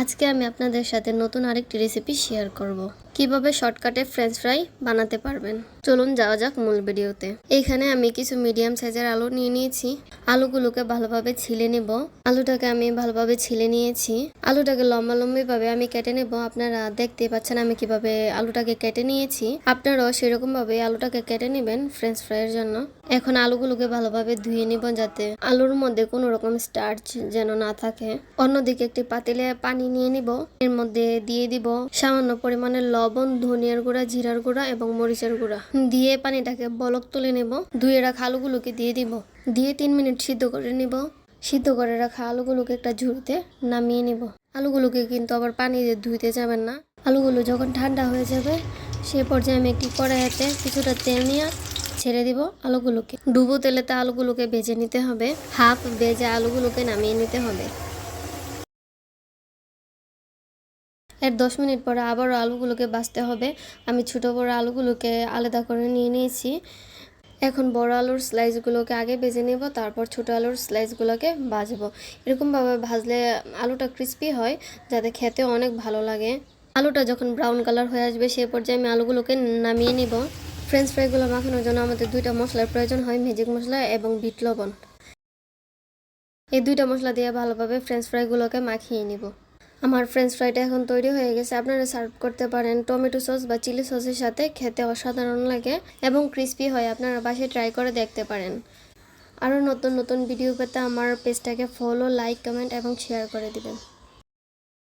আজকে আমি আপনাদের সাথে নতুন আরেকটি রেসিপি শেয়ার করব কিভাবে শর্টকাটে ফ্রেঞ্চ ফ্রাই বানাতে পারবেন। চলুন যাওয়া যাক মূল ভিডিওতে। এইখানে আমি কিছু মিডিয়াম সাইজের আলু নিয়ে নিয়েছি। আলুগুলোকে ভালোভাবে ছিলে নেব। আলুটাকে আমি ভালোভাবে ছিলে নিয়েছি। আলুটাকে লম্বা লম্বি ভাবে আমি কেটে নেব। আপনারা দেখতে পাচ্ছেন আমি কিভাবে আলুটাকে কেটে নিয়েছি। আপনারাও সেরকম ভাবে আলুটাকে কেটে নেবেন ফ্রেঞ্চ ফ্রাইয়ের জন্য। এখন আলুগুলোকে ভালোভাবে ধুয়ে নিব যাতে আলুর মধ্যে কোনো রকম স্টার্চ যেন না থাকে। অন্যদিকে একটি পাতিলে পানি নিয়ে নিব। এর মধ্যে দিয়ে দিব সামান্য পরিমাণে লবণ, ধনিয়ার গুঁড়া, জিরার গুঁড়া এবং মরিচের গুঁড়া দিয়ে পানিটাকে বলক তুলে নেব। ধুয়ে রাখা আলুগুলোকে দিয়ে দিব। দিয়ে 3 মিনিট সিদ্ধ করে নিব। সিদ্ধ করে রাখা আলুগুলোকে একটা ঝুড়িতে নামিয়ে নিব। আলুগুলোকে কিন্তু আবার পানি দিয়ে ধুইতে যাবেন না। আলুগুলো যখন ঠান্ডা হয়ে যাবে সে পর্যায়ে আমি একটি কড়াইতে কিছুটা তেল নিয়ে ছেড়ে দিব। আলুগুলোকে ডুবো তেলেতে আলুগুলোকে ভেজে নিতে হবে। হাফ ভেজে আলুগুলোকে নামিয়ে নিতে হবে। এর 10 মিনিট পরে আবারও আলুগুলোকে ভাজতে হবে। আমি ছোট বড় আলুগুলোকে আলাদা করে নিয়ে নিয়েছি। এখন বড় আলুর স্লাইসগুলোকে আগে ভেজে নেব, তারপর ছোট আলুর স্লাইসগুলোকে ভাজবো। এরকমভাবে ভাজলে আলুটা ক্রিস্পি হয়, যাতে খেতে অনেক ভালো লাগে। আলুটা যখন ব্রাউন কালার হয়ে আসবে সে পর্যায়ে আমি আলুগুলোকে নামিয়ে নিব। ফ্রেঞ্চ ফ্রাইগুলো মাখানোর জন্য আমাদের 2টা মশলার প্রয়োজন হয়, ম্যাজিক মশলা এবং বিট লবণ। এই 2টা মশলা দিয়ে ভালোভাবে ফ্রেঞ্চ ফ্রাইগুলোকে মাখিয়ে নিব। আমার ফ্রেঞ্চ ফ্রাইটা এখন তৈরি হয়ে গেছে। আপনারা সার্ভ করতে পারেন টমেটো সস বা চিলি সসের সাথে। খেতে অসাধারণ লাগে এবং ক্রিস্পি হয়। আপনারা বাসায় ট্রাই করে দেখতে পারেন। আরও নতুন নতুন ভিডিও পেতে আমার পেজটাকে ফলো, লাইক, কমেন্ট এবং শেয়ার করে দিবেন।